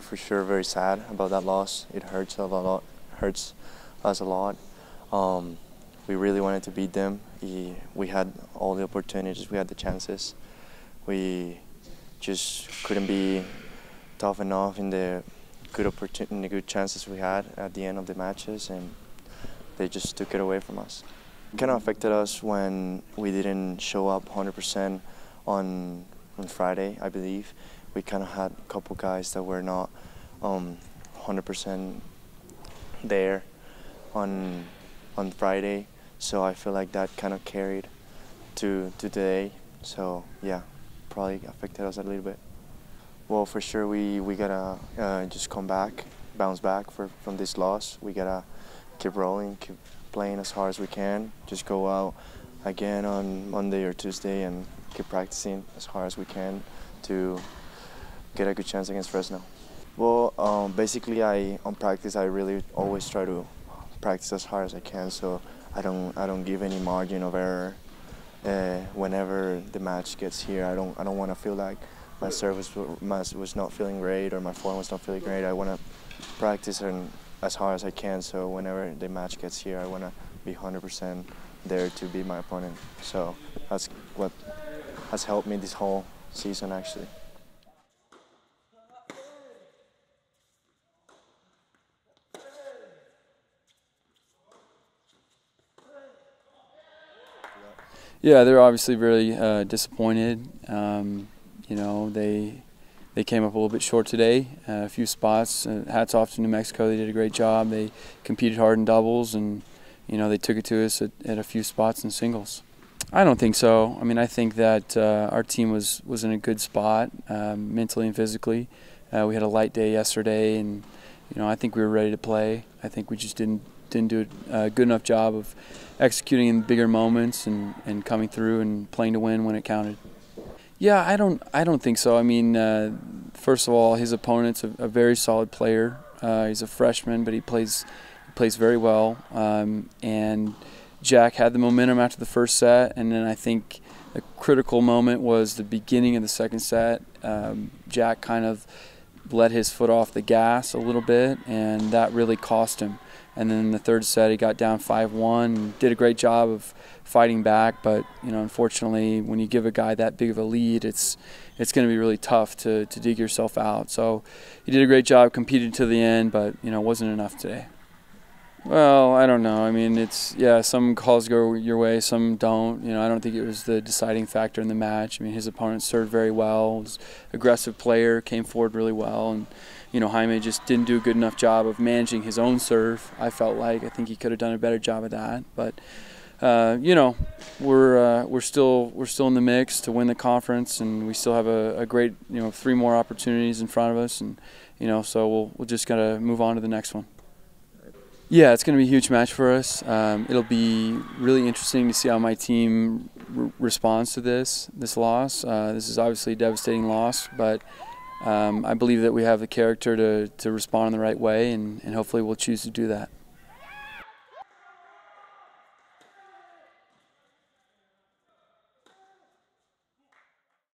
for sure very sad about that loss. It hurts a lot, hurts us a lot. We really wanted to beat them. We had all the opportunities, we had the chances. We just couldn't be tough enough in the good chances we had at the end of the matches, and they just took it away from us. It kind of affected us when we didn't show up 100% on Friday, I believe. We kind of had a couple guys that were not 100% there on Friday, so I feel like that kind of carried to today. So yeah, probably affected us a little bit. Well, for sure we gotta just come back, bounce back from this loss. We gotta keep rolling, keep playing as hard as we can. Just go out again on Monday or Tuesday and keep practicing as hard as we can to get a good chance against Fresno. Well, basically, on practice I really always try to practice as hard as I can, so I don't give any margin of error. Whenever the match gets here, I don't want to feel like my service was not feeling great or my form was not feeling great. I want to practice as hard as I can, so whenever the match gets here, I want to be 100% there to beat my opponent. So that's what has helped me this whole season, actually. Yeah, they're obviously very disappointed. You know, they came up a little bit short today, a few spots. Hats off to New Mexico; they did a great job. They competed hard in doubles, and you know they took it to us at a few spots in singles. I don't think so. I mean, I think that our team was in a good spot mentally and physically. We had a light day yesterday, and you know I think we were ready to play. I think we just didn't do a good enough job of executing in bigger moments and coming through and playing to win when it counted. Yeah, I don't think so. I mean, first of all, his opponent's a very solid player. He's a freshman, but he plays very well. And Jack had the momentum after the first set, and then I think a critical moment was the beginning of the second set. Jack kind of let his foot off the gas a little bit, and that really cost him. And then in the third set, he got down 5-1, did a great job of fighting back. But you know, unfortunately, when you give a guy that big of a lead, it's going to be really tough to dig yourself out. So he did a great job, competed to the end, but you know, wasn't enough today. Well, I don't know. I mean, some calls go your way, some don't. You know, I don't think it was the deciding factor in the match. I mean, his opponent served very well, was an aggressive player, came forward really well, and you know, Jaime just didn't do a good enough job of managing his own serve. I think he could have done a better job of that. But you know, we're still in the mix to win the conference, and we still have a great 3 more opportunities in front of us, and you know, so we'll just gotta move on to the next one. Yeah, it's going to be a huge match for us. It'll be really interesting to see how my team responds to this loss. This is obviously a devastating loss, but I believe that we have the character to respond in the right way, and hopefully we'll choose to do that.